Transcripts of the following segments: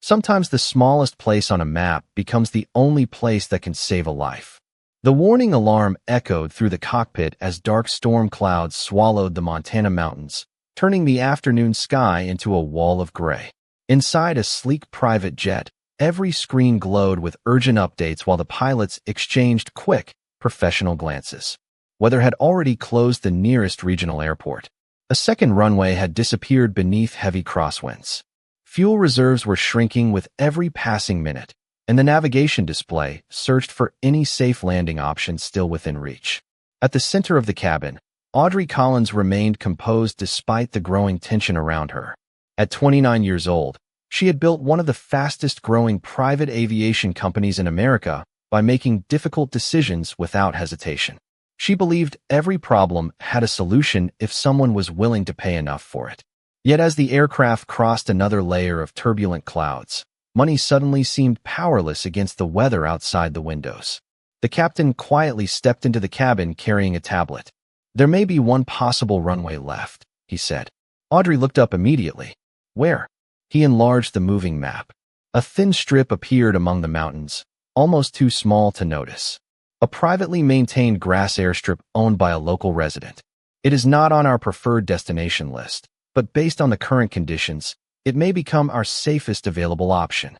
Sometimes the smallest place on a map becomes the only place that can save a life. The warning alarm echoed through the cockpit as dark storm clouds swallowed the Montana mountains, turning the afternoon sky into a wall of gray. Inside a sleek private jet, every screen glowed with urgent updates while the pilots exchanged quick, professional glances. Weather had already closed the nearest regional airport. A second runway had disappeared beneath heavy crosswinds. Fuel reserves were shrinking with every passing minute, and the navigation display searched for any safe landing option still within reach. At the center of the cabin, Audrey Collins remained composed despite the growing tension around her. At 29 years old, she had built one of the fastest-growing private aviation companies in America by making difficult decisions without hesitation. She believed every problem had a solution if someone was willing to pay enough for it. Yet as the aircraft crossed another layer of turbulent clouds, money suddenly seemed powerless against the weather outside the windows. The captain quietly stepped into the cabin carrying a tablet. "There may be one possible runway left," he said. Audrey looked up immediately. "Where?" He enlarged the moving map. A thin strip appeared among the mountains, almost too small to notice. "A privately maintained grass airstrip owned by a local resident. It is not on our preferred destination list, but based on the current conditions, it may become our safest available option."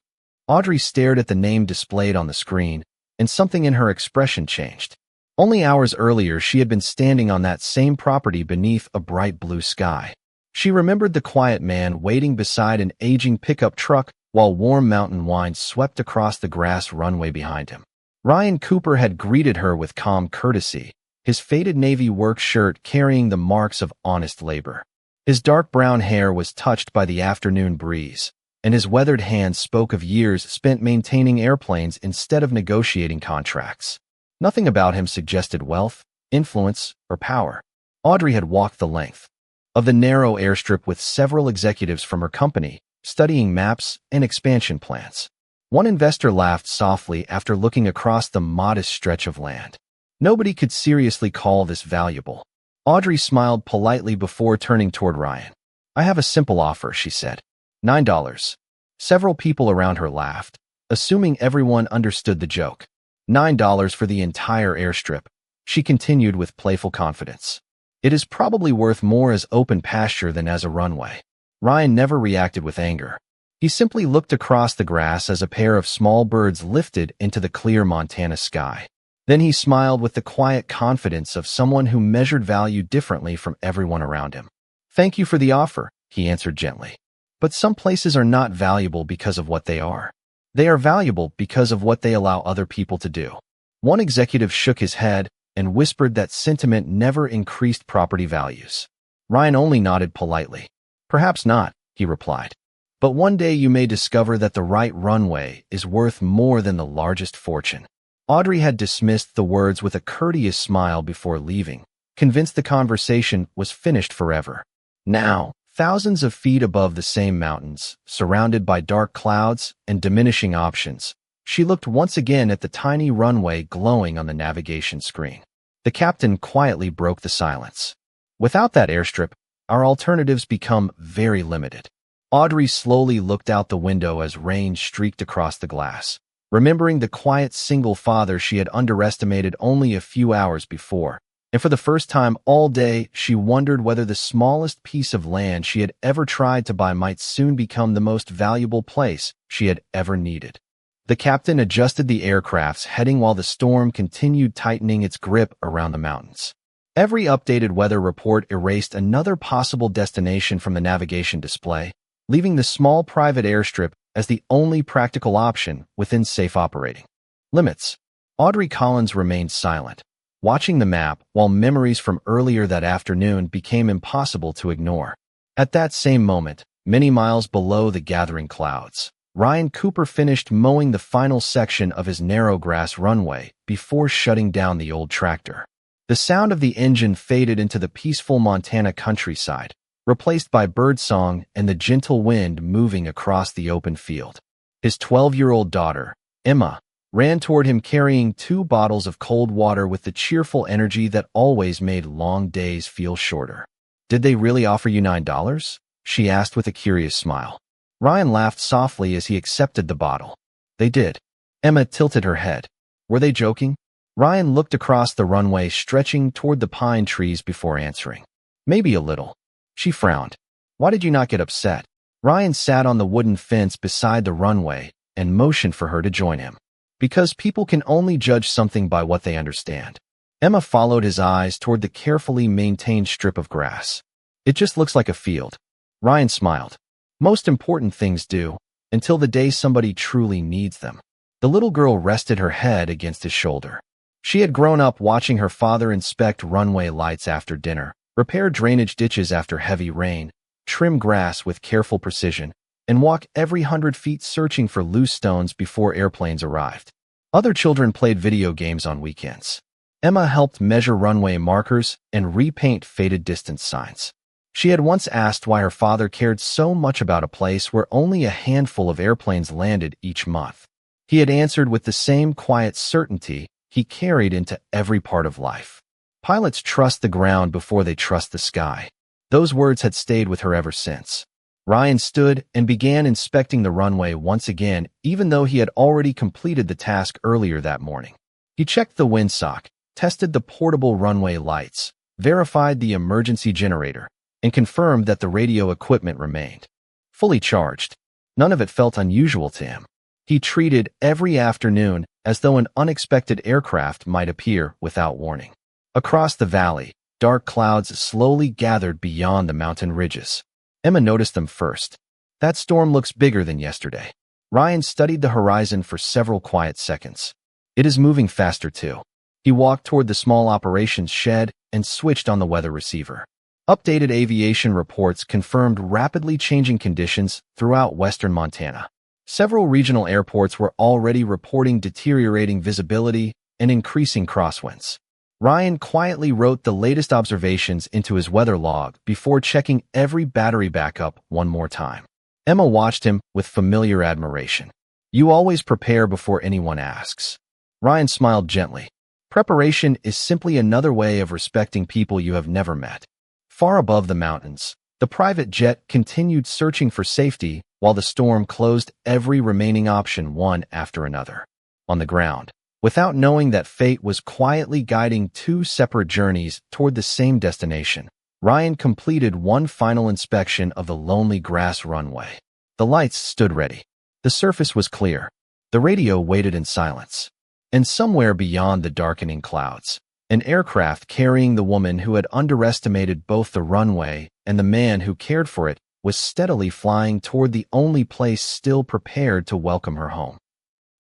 Audrey stared at the name displayed on the screen, and something in her expression changed. Only hours earlier, she had been standing on that same property beneath a bright blue sky. She remembered the quiet man waiting beside an aging pickup truck while warm mountain winds swept across the grass runway behind him. Ryan Cooper had greeted her with calm courtesy, his faded navy work shirt carrying the marks of honest labor. His dark brown hair was touched by the afternoon breeze, and his weathered hands spoke of years spent maintaining airplanes instead of negotiating contracts. Nothing about him suggested wealth, influence, or power. Audrey had walked the length of the narrow airstrip with several executives from her company, studying maps and expansion plans. One investor laughed softly after looking across the modest stretch of land. Nobody could seriously call this valuable. Audrey smiled politely before turning toward Ryan. "I have a simple offer," she said. $9. Several people around her laughed, assuming everyone understood the joke. $9 for the entire airstrip, she continued with playful confidence. "It is probably worth more as open pasture than as a runway." Ryan never reacted with anger. He simply looked across the grass as a pair of small birds lifted into the clear Montana sky. Then he smiled with the quiet confidence of someone who measured value differently from everyone around him. "Thank you for the offer," he answered gently. "But some places are not valuable because of what they are. They are valuable because of what they allow other people to do." One executive shook his head and whispered that sentiment never increased property values. Ryan only nodded politely. "Perhaps not," he replied. "But one day you may discover that the right runway is worth more than the largest fortune." Audrey had dismissed the words with a courteous smile before leaving, convinced the conversation was finished forever. Now, thousands of feet above the same mountains, surrounded by dark clouds and diminishing options, she looked once again at the tiny runway glowing on the navigation screen. The captain quietly broke the silence. "Without that airstrip, our alternatives become very limited." Audrey slowly looked out the window as rain streaked across the glass, remembering the quiet single father she had underestimated only a few hours before. And for the first time all day, she wondered whether the smallest piece of land she had ever tried to buy might soon become the most valuable place she had ever needed. The captain adjusted the aircraft's heading while the storm continued tightening its grip around the mountains. Every updated weather report erased another possible destination from the navigation display, leaving the small private airstrip as the only practical option within safe operating limits. Audrey Collins remained silent, watching the map while memories from earlier that afternoon became impossible to ignore. At that same moment, many miles below the gathering clouds, Ryan Cooper finished mowing the final section of his narrow grass runway before shutting down the old tractor. The sound of the engine faded into the peaceful Montana countryside, replaced by birdsong and the gentle wind moving across the open field. His 12-year-old daughter, Emma, ran toward him carrying 2 bottles of cold water with the cheerful energy that always made long days feel shorter. "Did they really offer you $9? She asked with a curious smile. Ryan laughed softly as he accepted the bottle. They did. Emma tilted her head. Were they joking? Ryan looked across the runway, stretching toward the pine trees before answering. Maybe a little. She frowned. Why did you not get upset? Ryan sat on the wooden fence beside the runway and motioned for her to join him. Because people can only judge something by what they understand. Emma followed his eyes toward the carefully maintained strip of grass. It just looks like a field. Ryan smiled. Most important things do, until the day somebody truly needs them. The little girl rested her head against his shoulder. She had grown up watching her father inspect runway lights after dinner, repair drainage ditches after heavy rain, trim grass with careful precision, and walk every 100 feet searching for loose stones before airplanes arrived. Other children played video games on weekends. Emma helped measure runway markers and repaint faded distance signs. She had once asked why her father cared so much about a place where only a handful of airplanes landed each month. He had answered with the same quiet certainty he carried into every part of life. Pilots trust the ground before they trust the sky. Those words had stayed with her ever since. Ryan stood and began inspecting the runway once again, even though he had already completed the task earlier that morning. He checked the windsock, tested the portable runway lights, verified the emergency generator, and confirmed that the radio equipment remained fully charged. None of it felt unusual to him. He treated every afternoon as though an unexpected aircraft might appear without warning. Across the valley, dark clouds slowly gathered beyond the mountain ridges. Emma noticed them first. That storm looks bigger than yesterday. Ryan studied the horizon for several quiet seconds. It is moving faster too. He walked toward the small operations shed and switched on the weather receiver. Updated aviation reports confirmed rapidly changing conditions throughout western Montana. Several regional airports were already reporting deteriorating visibility and increasing crosswinds. Ryan quietly wrote the latest observations into his weather log before checking every battery backup one more time. Emma watched him with familiar admiration. You always prepare before anyone asks. Ryan smiled gently. Preparation is simply another way of respecting people you have never met. Far above the mountains, the private jet continued searching for safety while the storm closed every remaining option one after another. On the ground, without knowing that fate was quietly guiding two separate journeys toward the same destination, Ryan completed one final inspection of the lonely grass runway. The lights stood ready. The surface was clear. The radio waited in silence. And somewhere beyond the darkening clouds, an aircraft carrying the woman who had underestimated both the runway and the man who cared for it was steadily flying toward the only place still prepared to welcome her home.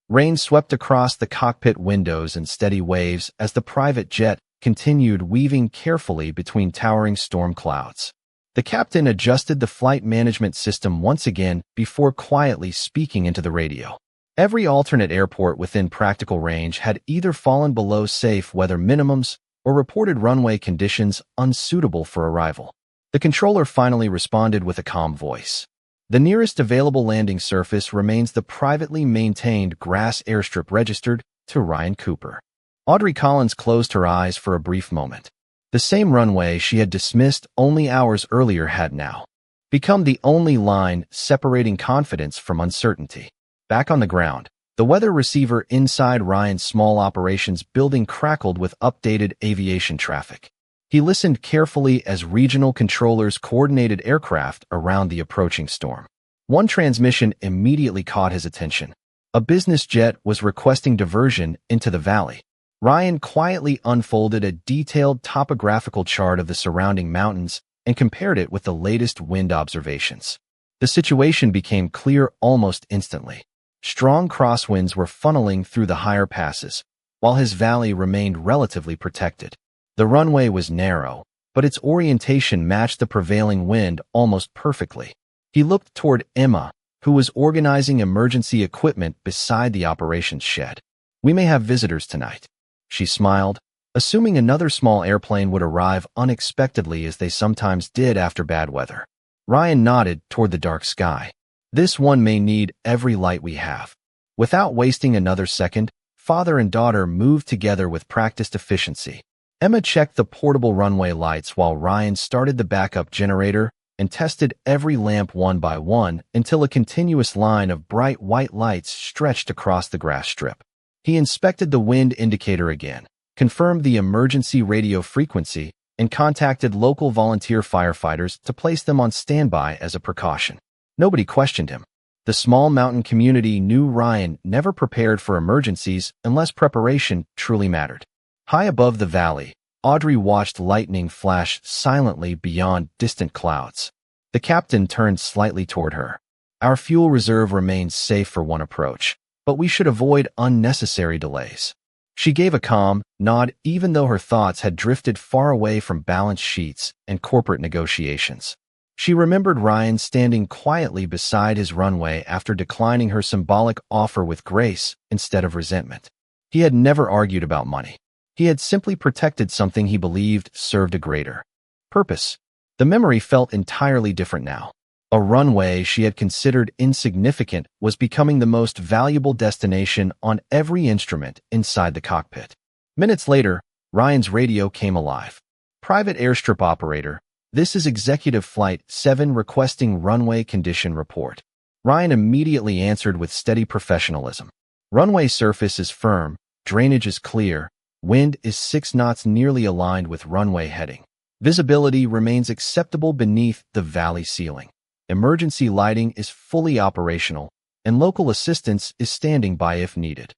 Rain swept across the cockpit windows in steady waves as the private jet continued weaving carefully between towering storm clouds. The captain adjusted the flight management system once again before quietly speaking into the radio. Every alternate airport within practical range had either fallen below safe weather minimums or reported runway conditions unsuitable for arrival. The controller finally responded with a calm voice. The nearest available landing surface remains the privately maintained grass airstrip registered to Ryan Cooper. Audrey Collins closed her eyes for a brief moment. The same runway she had dismissed only hours earlier had now become the only line separating confidence from uncertainty. Back on the ground, the weather receiver inside Ryan's small operations building crackled with updated aviation traffic. He listened carefully as regional controllers coordinated aircraft around the approaching storm. One transmission immediately caught his attention. A business jet was requesting diversion into the valley. Ryan quietly unfolded a detailed topographical chart of the surrounding mountains and compared it with the latest wind observations. The situation became clear almost instantly. Strong crosswinds were funneling through the higher passes, while his valley remained relatively protected. The runway was narrow, but its orientation matched the prevailing wind almost perfectly. He looked toward Emma, who was organizing emergency equipment beside the operations shed. We may have visitors tonight. She smiled, assuming another small airplane would arrive unexpectedly as they sometimes did after bad weather. Ryan nodded toward the dark sky. This one may need every light we have. Without wasting another second, father and daughter moved together with practiced efficiency. Emma checked the portable runway lights while Ryan started the backup generator and tested every lamp one by one until a continuous line of bright white lights stretched across the grass strip. He inspected the wind indicator again, confirmed the emergency radio frequency, and contacted local volunteer firefighters to place them on standby as a precaution. Nobody questioned him. The small mountain community knew Ryan never prepared for emergencies unless preparation truly mattered. High above the valley, Audrey watched lightning flash silently beyond distant clouds. The captain turned slightly toward her. Our fuel reserve remains safe for one approach, but we should avoid unnecessary delays. She gave a calm nod even though her thoughts had drifted far away from balance sheets and corporate negotiations. She remembered Ryan standing quietly beside his runway after declining her symbolic offer with grace instead of resentment. He had never argued about money. He had simply protected something he believed served a greater purpose. The memory felt entirely different now. A runway she had considered insignificant was becoming the most valuable destination on every instrument inside the cockpit. Minutes later, Ryan's radio came alive. Private Airstrip operator, this is Executive Flight 7 requesting runway condition report. Ryan immediately answered with steady professionalism. Runway surface is firm, drainage is clear, wind is 6 knots nearly aligned with runway heading. Visibility remains acceptable beneath the valley ceiling. Emergency lighting is fully operational, and local assistance is standing by if needed.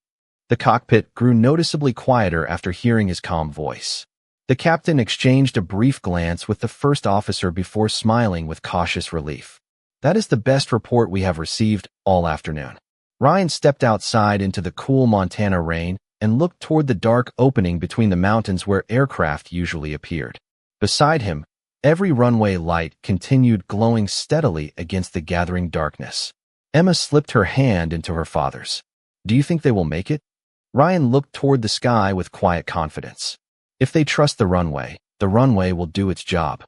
The cockpit grew noticeably quieter after hearing his calm voice. The captain exchanged a brief glance with the first officer before smiling with cautious relief. That is the best report we have received all afternoon. Ryan stepped outside into the cool Montana rain and looked toward the dark opening between the mountains where aircraft usually appeared. Beside him, every runway light continued glowing steadily against the gathering darkness. Emma slipped her hand into her father's. Do you think they will make it? Ryan looked toward the sky with quiet confidence. If they trust the runway will do its job.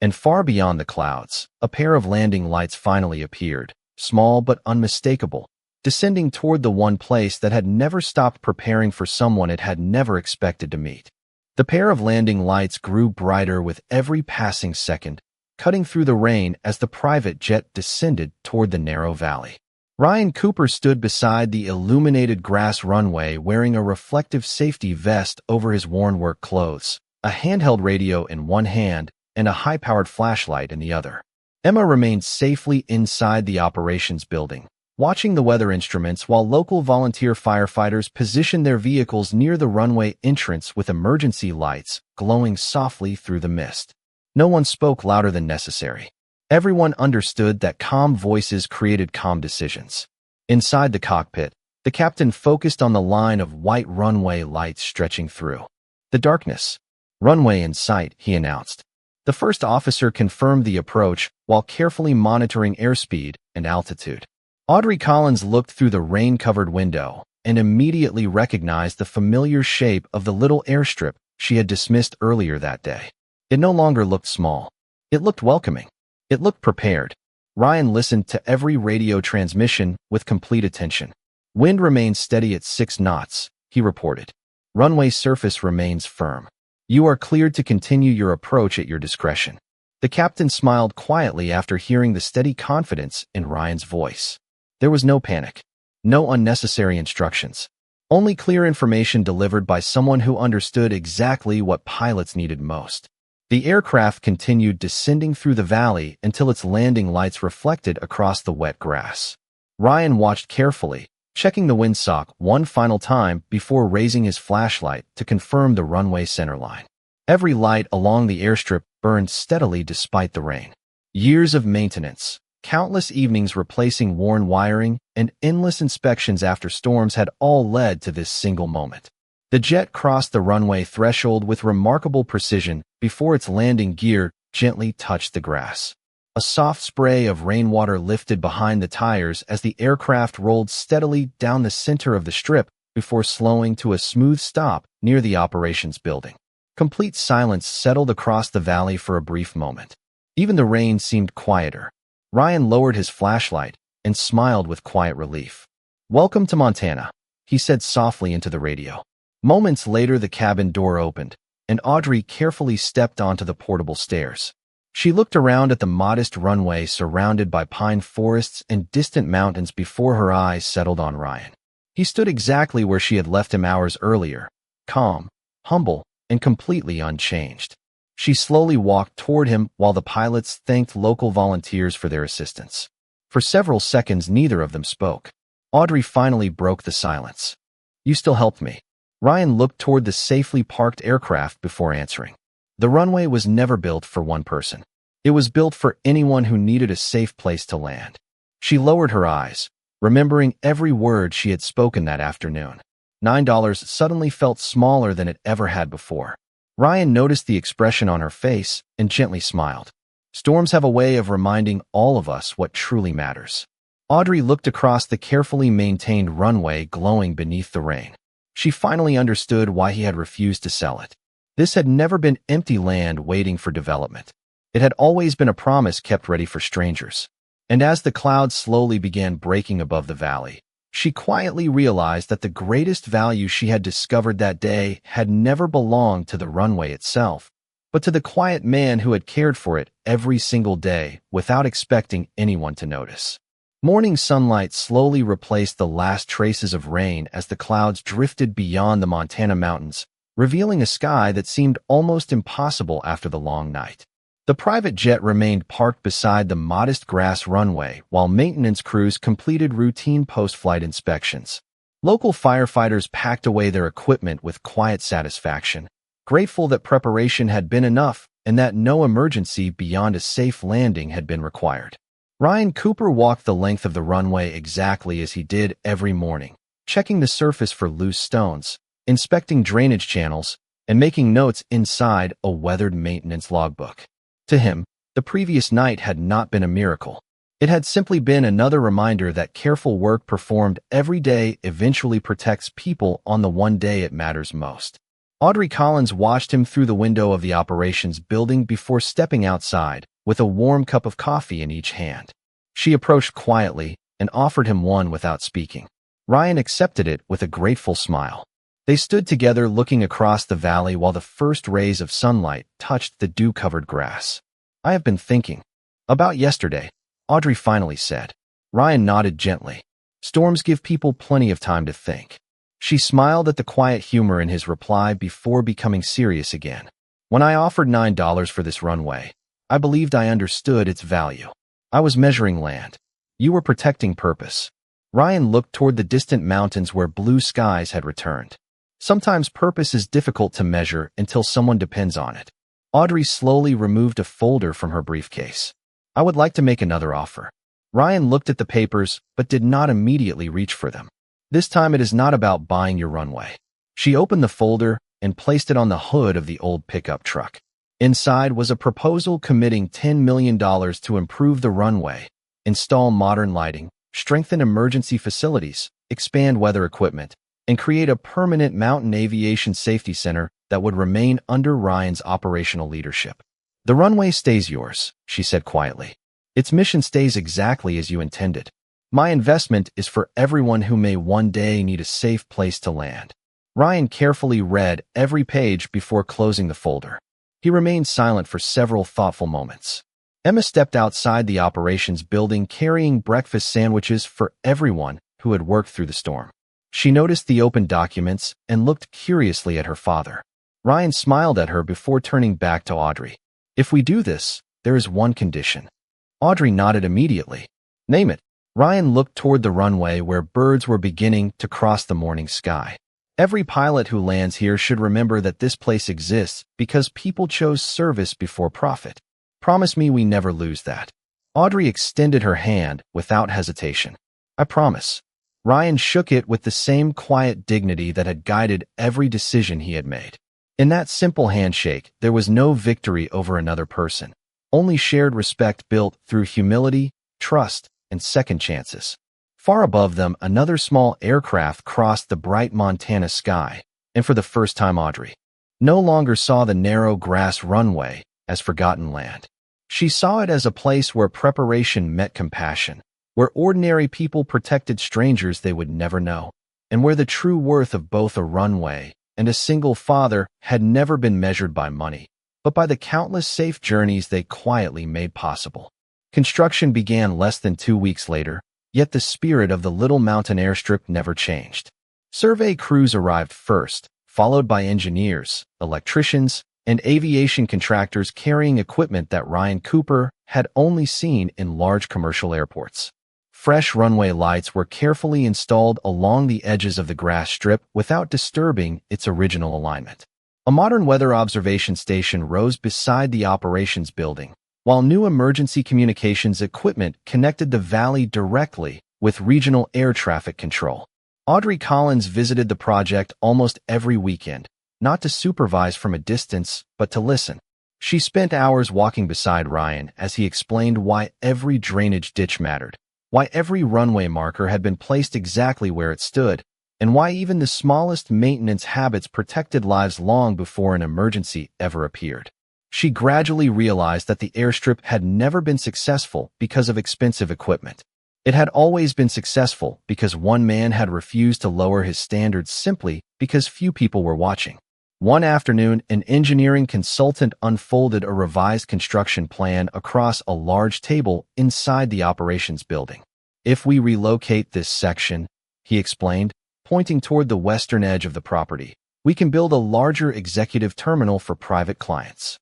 And far beyond the clouds, a pair of landing lights finally appeared, small but unmistakable, descending toward the one place that had never stopped preparing for someone it had never expected to meet. The pair of landing lights grew brighter with every passing second, cutting through the rain as the private jet descended toward the narrow valley. Ryan Cooper stood beside the illuminated grass runway wearing a reflective safety vest over his worn work clothes, a handheld radio in one hand and a high-powered flashlight in the other. Emma remained safely inside the operations building, watching the weather instruments while local volunteer firefighters positioned their vehicles near the runway entrance with emergency lights glowing softly through the mist. No one spoke louder than necessary. Everyone understood that calm voices created calm decisions. Inside the cockpit, the captain focused on the line of white runway lights stretching through the darkness. Runway in sight, he announced. The first officer confirmed the approach while carefully monitoring airspeed and altitude. Audrey Collins looked through the rain-covered window and immediately recognized the familiar shape of the little airstrip she had dismissed earlier that day. It no longer looked small. It looked welcoming. It looked prepared. Ryan listened to every radio transmission with complete attention. Wind remains steady at 6 knots, he reported. Runway surface remains firm. You are cleared to continue your approach at your discretion. The captain smiled quietly after hearing the steady confidence in Ryan's voice. There was no panic, no unnecessary instructions, only clear information delivered by someone who understood exactly what pilots needed most. The aircraft continued descending through the valley until its landing lights reflected across the wet grass. Ryan watched carefully, checking the windsock one final time before raising his flashlight to confirm the runway centerline. Every light along the airstrip burned steadily despite the rain. Years of maintenance, countless evenings replacing worn wiring, and endless inspections after storms had all led to this single moment. The jet crossed the runway threshold with remarkable precision before its landing gear gently touched the grass. A soft spray of rainwater lifted behind the tires as the aircraft rolled steadily down the center of the strip before slowing to a smooth stop near the operations building. Complete silence settled across the valley for a brief moment. Even the rain seemed quieter. Ryan lowered his flashlight and smiled with quiet relief. Welcome to Montana, he said softly into the radio. Moments later, the cabin door opened, and Audrey carefully stepped onto the portable stairs. She looked around at the modest runway surrounded by pine forests and distant mountains before her eyes settled on Ryan. He stood exactly where she had left him hours earlier, calm, humble, and completely unchanged. She slowly walked toward him while the pilots thanked local volunteers for their assistance. For several seconds, neither of them spoke. Audrey finally broke the silence. "You still helped me." Ryan looked toward the safely parked aircraft before answering. The runway was never built for one person. It was built for anyone who needed a safe place to land. She lowered her eyes, remembering every word she had spoken that afternoon. $9 suddenly felt smaller than it ever had before. Ryan noticed the expression on her face and gently smiled. Storms have a way of reminding all of us what truly matters. Audrey looked across the carefully maintained runway glowing beneath the rain. She finally understood why he had refused to sell it. This had never been empty land waiting for development. It had always been a promise kept ready for strangers. And as the clouds slowly began breaking above the valley, she quietly realized that the greatest value she had discovered that day had never belonged to the runway itself, but to the quiet man who had cared for it every single day without expecting anyone to notice. Morning sunlight slowly replaced the last traces of rain as the clouds drifted beyond the Montana mountains, revealing a sky that seemed almost impossible after the long night. The private jet remained parked beside the modest grass runway while maintenance crews completed routine post-flight inspections. Local firefighters packed away their equipment with quiet satisfaction, grateful that preparation had been enough and that no emergency beyond a safe landing had been required. Ryan Cooper walked the length of the runway exactly as he did every morning, checking the surface for loose stones, inspecting drainage channels, and making notes inside a weathered maintenance logbook. To him, the previous night had not been a miracle. It had simply been another reminder that careful work performed every day eventually protects people on the one day it matters most. Audrey Collins watched him through the window of the operations building before stepping outside, with a warm cup of coffee in each hand. She approached quietly and offered him one without speaking. Ryan accepted it with a grateful smile. They stood together looking across the valley while the first rays of sunlight touched the dew-covered grass. "I have been thinking about yesterday," Audrey finally said. Ryan nodded gently. Storms give people plenty of time to think. She smiled at the quiet humor in his reply before becoming serious again. "When I offered $9 for this runway, I believed I understood its value. I was measuring land. You were protecting purpose." Ryan looked toward the distant mountains where blue skies had returned. Sometimes purpose is difficult to measure until someone depends on it. Audrey slowly removed a folder from her briefcase. "I would like to make another offer." Ryan looked at the papers, but did not immediately reach for them. "This time it is not about buying your runway." She opened the folder and placed it on the hood of the old pickup truck. Inside was a proposal committing $10 million to improve the runway, install modern lighting, strengthen emergency facilities, expand weather equipment, and create a permanent mountain aviation safety center that would remain under Ryan's operational leadership. "The runway stays yours," she said quietly. "Its mission stays exactly as you intended. My investment is for everyone who may one day need a safe place to land." Ryan carefully read every page before closing the folder. He remained silent for several thoughtful moments. Emma stepped outside the operations building carrying breakfast sandwiches for everyone who had worked through the storm. She noticed the open documents and looked curiously at her father. Ryan smiled at her before turning back to Audrey. "If we do this, there is one condition." Audrey nodded immediately. "Name it." Ryan looked toward the runway where birds were beginning to cross the morning sky. "Every pilot who lands here should remember that this place exists because people chose service before profit. Promise me we never lose that." Audrey extended her hand without hesitation. "I promise." Ryan shook it with the same quiet dignity that had guided every decision he had made. In that simple handshake, there was no victory over another person, only shared respect built through humility, trust, and second chances. Far above them, another small aircraft crossed the bright Montana sky, and for the first time Audrey no longer saw the narrow grass runway as forgotten land. She saw it as a place where preparation met compassion, where ordinary people protected strangers they would never know, and where the true worth of both a runway and a single father had never been measured by money, but by the countless safe journeys they quietly made possible. Construction began less than 2 weeks later, yet the spirit of the little mountain airstrip never changed. Survey crews arrived first, followed by engineers, electricians, and aviation contractors carrying equipment that Ryan Cooper had only seen in large commercial airports. Fresh runway lights were carefully installed along the edges of the grass strip without disturbing its original alignment. A modern weather observation station rose beside the operations building, while new emergency communications equipment connected the valley directly with regional air traffic control. Audrey Collins visited the project almost every weekend, not to supervise from a distance, but to listen. She spent hours walking beside Ryan as he explained why every drainage ditch mattered, why every runway marker had been placed exactly where it stood, and why even the smallest maintenance habits protected lives long before an emergency ever appeared. She gradually realized that the airstrip had never been successful because of expensive equipment. It had always been successful because one man had refused to lower his standards simply because few people were watching. One afternoon, an engineering consultant unfolded a revised construction plan across a large table inside the operations building. "If we relocate this section," he explained, pointing toward the western edge of the property, "we can build a larger executive terminal for private clients."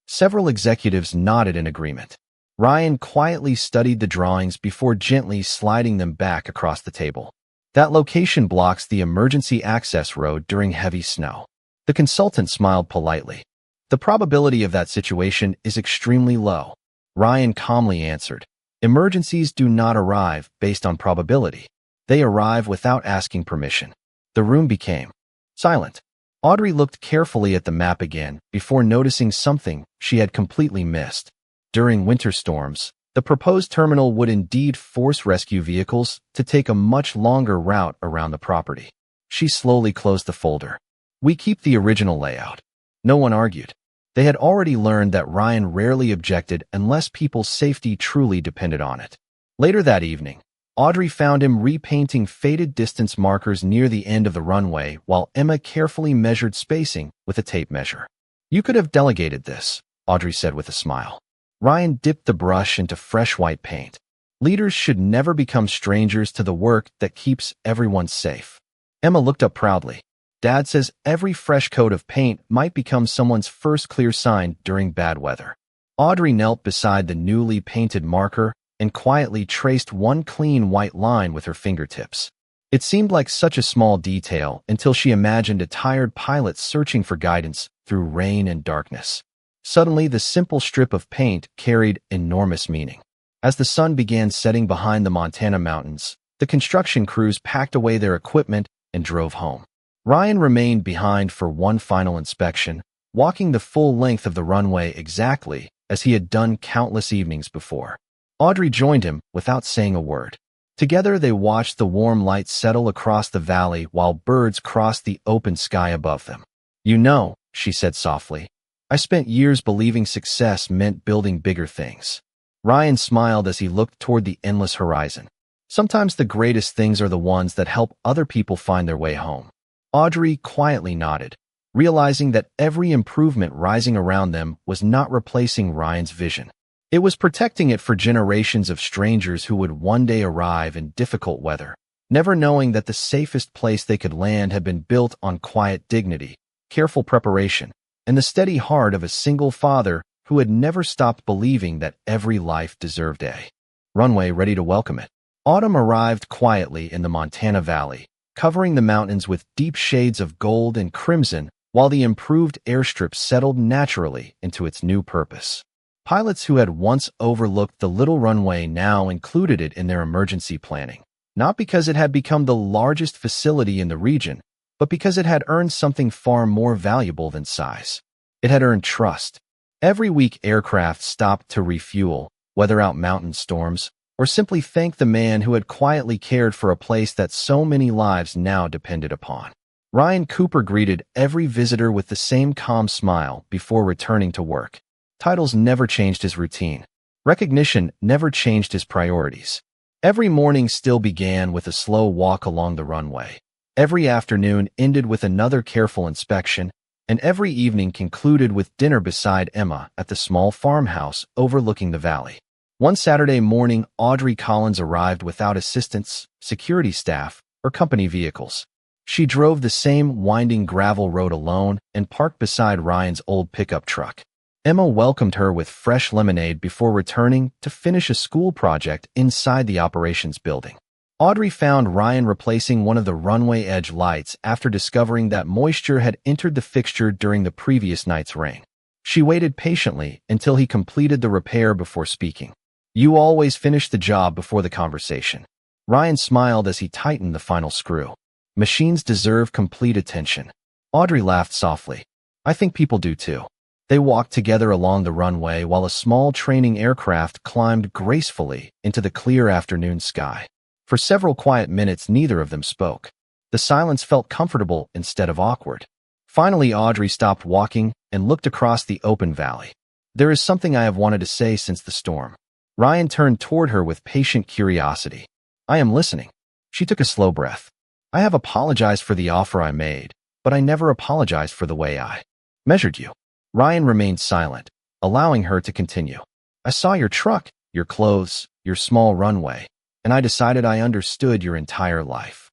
Several executives nodded in agreement. Ryan quietly studied the drawings before gently sliding them back across the table. "That location blocks the emergency access road during heavy snow." The consultant smiled politely. "The probability of that situation is extremely low," Ryan calmly answered. "Emergencies do not arrive based on probability. They arrive without asking permission." The room became silent. Audrey looked carefully at the map again before noticing something she had completely missed. During winter storms, the proposed terminal would indeed force rescue vehicles to take a much longer route around the property. She slowly closed the folder. "We keep the original layout." No one argued. They had already learned that Ryan rarely objected unless people's safety truly depended on it. Later that evening, Audrey found him repainting faded distance markers near the end of the runway while Emma carefully measured spacing with a tape measure. "You could have delegated this," Audrey said with a smile. Ryan dipped the brush into fresh white paint. "Leaders should never become strangers to the work that keeps everyone safe." Emma looked up proudly. "Dad says every fresh coat of paint might become someone's first clear sign during bad weather." Audrey knelt beside the newly painted marker and quietly traced one clean white line with her fingertips. It seemed like such a small detail until she imagined a tired pilot searching for guidance through rain and darkness. Suddenly, the simple strip of paint carried enormous meaning. As the sun began setting behind the Montana mountains, the construction crews packed away their equipment and drove home. Ryan remained behind for one final inspection, walking the full length of the runway exactly as he had done countless evenings before. Audrey joined him without saying a word. Together they watched the warm light settle across the valley while birds crossed the open sky above them. "You know," she said softly, "I spent years believing success meant building bigger things." Ryan smiled as he looked toward the endless horizon. "Sometimes the greatest things are the ones that help other people find their way home." Audrey quietly nodded, realizing that every improvement rising around them was not replacing Ryan's vision. It was protecting it for generations of strangers who would one day arrive in difficult weather, never knowing that the safest place they could land had been built on quiet dignity, careful preparation, and the steady heart of a single father who had never stopped believing that every life deserved a runway ready to welcome it. Autumn arrived quietly in the Montana Valley, covering the mountains with deep shades of gold and crimson while the improved airstrip settled naturally into its new purpose. Pilots who had once overlooked the little runway now included it in their emergency planning, not because it had become the largest facility in the region, but because it had earned something far more valuable than size. It had earned trust. Every week aircraft stopped to refuel, weather out mountain storms, or simply thank the man who had quietly cared for a place that so many lives now depended upon. Ryan Cooper greeted every visitor with the same calm smile before returning to work. Titles never changed his routine. Recognition never changed his priorities. Every morning still began with a slow walk along the runway. Every afternoon ended with another careful inspection, and every evening concluded with dinner beside Emma at the small farmhouse overlooking the valley. One Saturday morning, Audrey Collins arrived without assistants, security staff, or company vehicles. She drove the same winding gravel road alone and parked beside Ryan's old pickup truck. Emma welcomed her with fresh lemonade before returning to finish a school project inside the operations building. Audrey found Ryan replacing one of the runway edge lights after discovering that moisture had entered the fixture during the previous night's rain. She waited patiently until he completed the repair before speaking. "You always finish the job before the conversation." Ryan smiled as he tightened the final screw. "Machines deserve complete attention." Audrey laughed softly. "I think people do too." They walked together along the runway while a small training aircraft climbed gracefully into the clear afternoon sky. For several quiet minutes, neither of them spoke. The silence felt comfortable instead of awkward. Finally, Audrey stopped walking and looked across the open valley. "There is something I have wanted to say since the storm." Ryan turned toward her with patient curiosity. "I am listening." She took a slow breath. "I have apologized for the offer I made, but I never apologized for the way I measured you." Ryan remained silent, allowing her to continue. "I saw your truck, your clothes, your small runway, and I decided I understood your entire life."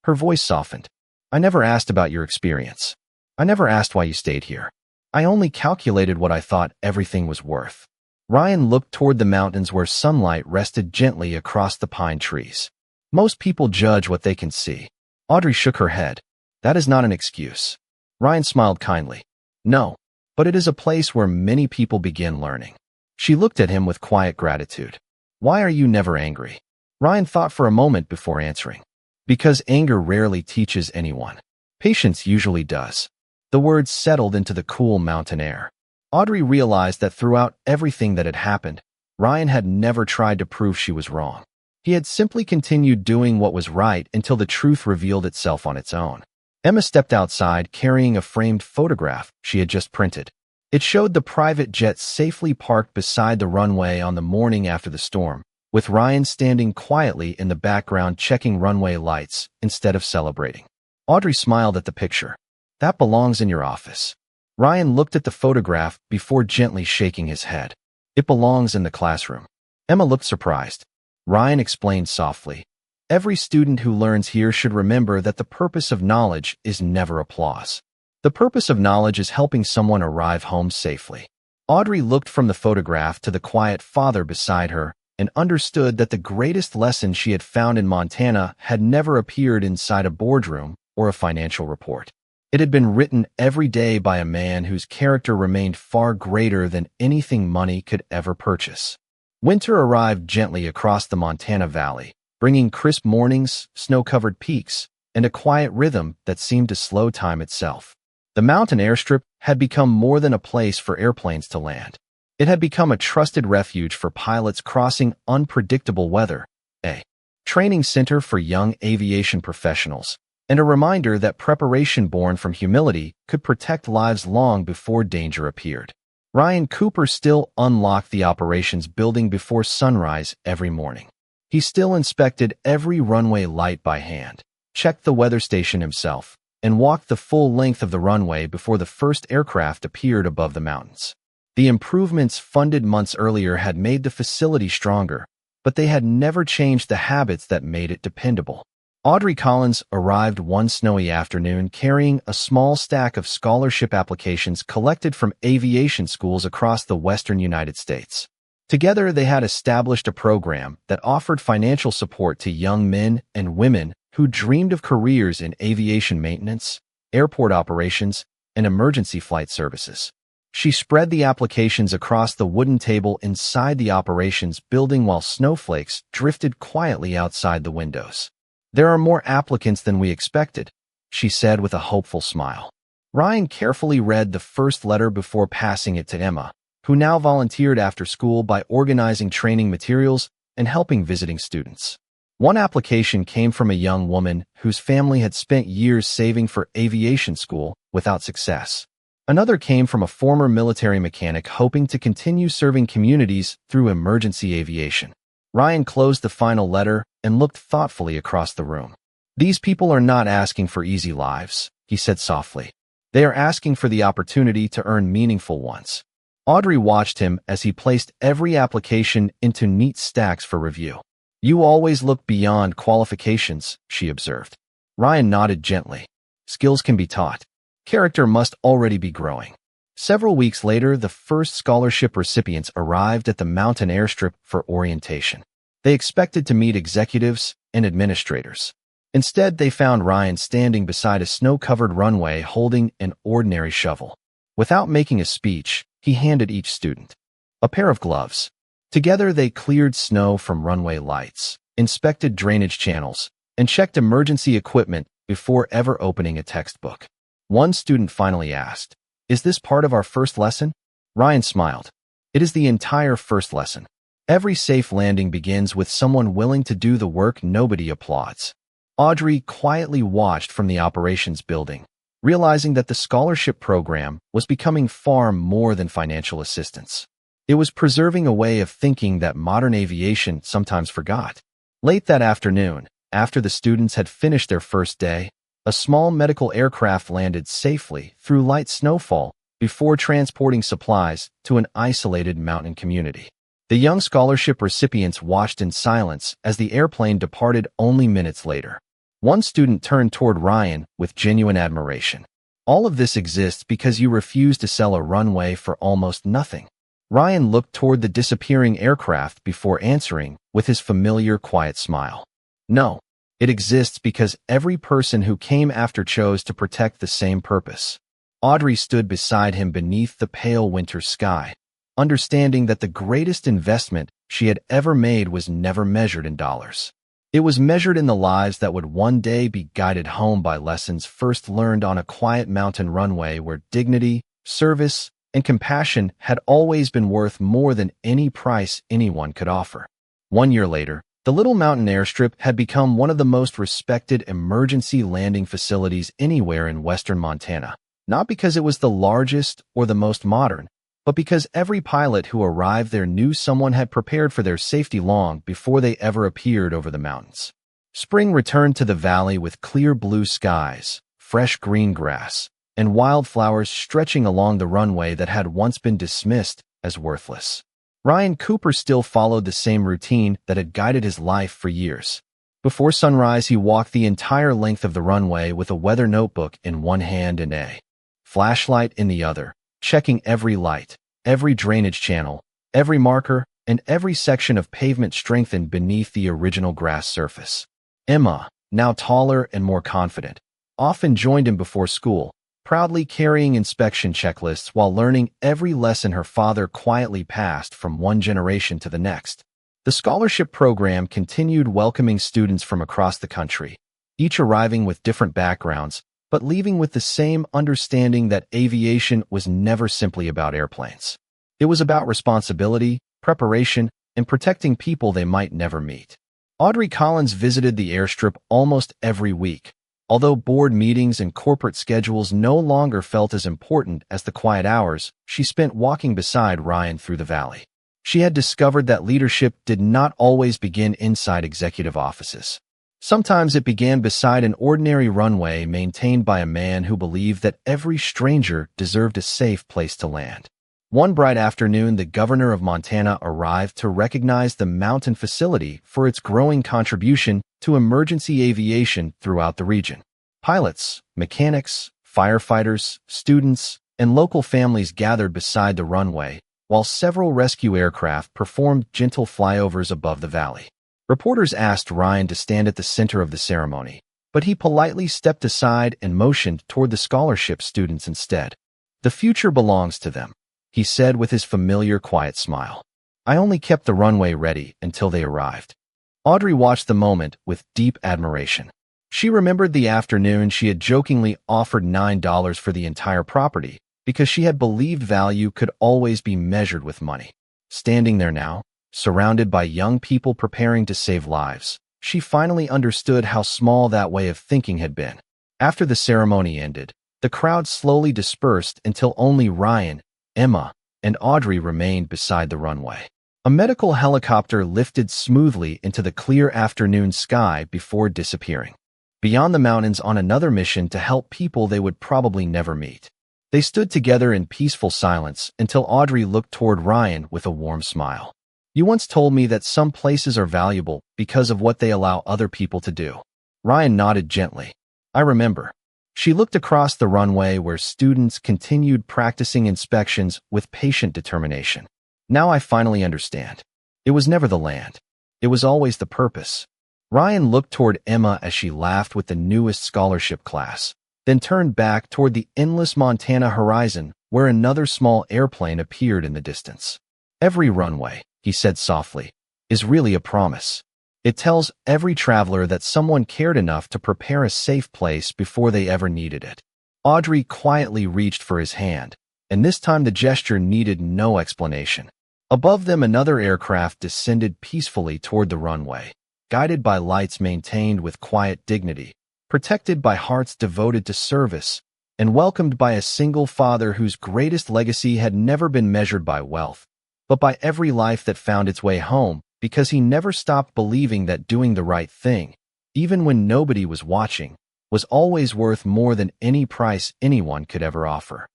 Her voice softened. "I never asked about your experience. I never asked why you stayed here. I only calculated what I thought everything was worth." Ryan looked toward the mountains where sunlight rested gently across the pine trees. "Most people judge what they can see." Audrey shook her head. "That is not an excuse." Ryan smiled kindly. "No. But it is a place where many people begin learning." She looked at him with quiet gratitude. "Why are you never angry?" Ryan thought for a moment before answering. "Because anger rarely teaches anyone. Patience usually does." The words settled into the cool mountain air. Audrey realized that throughout everything that had happened, Ryan had never tried to prove she was wrong. He had simply continued doing what was right until the truth revealed itself on its own. Emma stepped outside carrying a framed photograph she had just printed. It showed the private jet safely parked beside the runway on the morning after the storm, with Ryan standing quietly in the background checking runway lights instead of celebrating. Audrey smiled at the picture. "That belongs in your office." Ryan looked at the photograph before gently shaking his head. "It belongs in the classroom." Emma looked surprised. Ryan explained softly. "Every student who learns here should remember that the purpose of knowledge is never applause. The purpose of knowledge is helping someone arrive home safely." Audrey looked from the photograph to the quiet father beside her and understood that the greatest lesson she had found in Montana had never appeared inside a boardroom or a financial report. It had been written every day by a man whose character remained far greater than anything money could ever purchase. Winter arrived gently across the Montana Valley, bringing crisp mornings, snow-covered peaks, and a quiet rhythm that seemed to slow time itself. The mountain airstrip had become more than a place for airplanes to land. It had become a trusted refuge for pilots crossing unpredictable weather, a training center for young aviation professionals, and a reminder that preparation born from humility could protect lives long before danger appeared. Ryan Cooper still unlocked the operations building before sunrise every morning. He still inspected every runway light by hand, checked the weather station himself, and walked the full length of the runway before the first aircraft appeared above the mountains. The improvements funded months earlier had made the facility stronger, but they had never changed the habits that made it dependable. Audrey Collins arrived one snowy afternoon carrying a small stack of scholarship applications collected from aviation schools across the western United States. Together, they had established a program that offered financial support to young men and women who dreamed of careers in aviation maintenance, airport operations, and emergency flight services. She spread the applications across the wooden table inside the operations building while snowflakes drifted quietly outside the windows. "There are more applicants than we expected," she said with a hopeful smile. Ryan carefully read the first letter before passing it to Emma, who now volunteered after school by organizing training materials and helping visiting students. One application came from a young woman whose family had spent years saving for aviation school without success. Another came from a former military mechanic hoping to continue serving communities through emergency aviation. Ryan closed the final letter and looked thoughtfully across the room. "These people are not asking for easy lives," he said softly. They are asking for the opportunity to earn meaningful ones. Audrey watched him as he placed every application into neat stacks for review. You always look beyond qualifications, she observed. Ryan nodded gently. Skills can be taught. Character must already be growing. Several weeks later, the first scholarship recipients arrived at the mountain airstrip for orientation. They expected to meet executives and administrators. Instead, they found Ryan standing beside a snow-covered runway holding an ordinary shovel. Without making a speech, he handed each student a pair of gloves. Together, they cleared snow from runway lights, inspected drainage channels, and checked emergency equipment before ever opening a textbook. One student finally asked, "Is this part of our first lesson?" Ryan smiled. "It is the entire first lesson. Every safe landing begins with someone willing to do the work nobody applauds." Audrey quietly watched from the operations building, realizing that the scholarship program was becoming far more than financial assistance. It was preserving a way of thinking that modern aviation sometimes forgot. Late that afternoon, after the students had finished their first day, a small medical aircraft landed safely through light snowfall before transporting supplies to an isolated mountain community. The young scholarship recipients watched in silence as the airplane departed only minutes later. One student turned toward Ryan with genuine admiration. "All of this exists because you refuse to sell a runway for almost nothing." Ryan looked toward the disappearing aircraft before answering with his familiar quiet smile. "No, it exists because every person who came after chose to protect the same purpose." Audrey stood beside him beneath the pale winter sky, understanding that the greatest investment she had ever made was never measured in dollars. It was measured in the lives that would one day be guided home by lessons first learned on a quiet mountain runway where dignity, service, and compassion had always been worth more than any price anyone could offer. 1 year later, the little mountain airstrip had become one of the most respected emergency landing facilities anywhere in western Montana, not because it was the largest or the most modern, but because every pilot who arrived there knew someone had prepared for their safety long before they ever appeared over the mountains. Spring returned to the valley with clear blue skies, fresh green grass, and wildflowers stretching along the runway that had once been dismissed as worthless. Ryan Cooper still followed the same routine that had guided his life for years. Before sunrise, he walked the entire length of the runway with a weather notebook in one hand and a flashlight in the other, checking every light, every drainage channel, every marker, and every section of pavement strengthened beneath the original grass surface. Emma, now taller and more confident, often joined him before school, proudly carrying inspection checklists while learning every lesson her father quietly passed from one generation to the next. The scholarship program continued welcoming students from across the country, each arriving with different backgrounds, but leaving with the same understanding that aviation was never simply about airplanes. It was about responsibility, preparation, and protecting people they might never meet. Audrey Collins visited the airstrip almost every week, although board meetings and corporate schedules no longer felt as important as the quiet hours she spent walking beside Ryan through the valley. She had discovered that leadership did not always begin inside executive offices. Sometimes it began beside an ordinary runway maintained by a man who believed that every stranger deserved a safe place to land. One bright afternoon, the governor of Montana arrived to recognize the mountain facility for its growing contribution to emergency aviation throughout the region. Pilots, mechanics, firefighters, students, and local families gathered beside the runway, while several rescue aircraft performed gentle flyovers above the valley. Reporters asked Ryan to stand at the center of the ceremony, but he politely stepped aside and motioned toward the scholarship students instead. "The future belongs to them," he said with his familiar quiet smile. "I only kept the runway ready until they arrived." Audrey watched the moment with deep admiration. She remembered the afternoon she had jokingly offered $9 for the entire property because she had believed value could always be measured with money. Standing there now, surrounded by young people preparing to save lives, she finally understood how small that way of thinking had been. After the ceremony ended, the crowd slowly dispersed until only Ryan, Emma, and Audrey remained beside the runway. A medical helicopter lifted smoothly into the clear afternoon sky before disappearing. beyond the mountains on another mission to help people they would probably never meet. They stood together in peaceful silence until Audrey looked toward Ryan with a warm smile. You once told me that some places are valuable because of what they allow other people to do. Ryan nodded gently. I remember. She looked across the runway where students continued practicing inspections with patient determination. Now I finally understand. It was never the land. It was always the purpose. Ryan looked toward Emma as she laughed with the newest scholarship class, then turned back toward the endless Montana horizon where another small airplane appeared in the distance. Every runway, he said softly, is really a promise. It tells every traveler that someone cared enough to prepare a safe place before they ever needed it. Audrey quietly reached for his hand, and this time the gesture needed no explanation. Above them, another aircraft descended peacefully toward the runway, guided by lights maintained with quiet dignity, protected by hearts devoted to service, and welcomed by a single father whose greatest legacy had never been measured by wealth, but by every life that found its way home, because he never stopped believing that doing the right thing, even when nobody was watching, was always worth more than any price anyone could ever offer.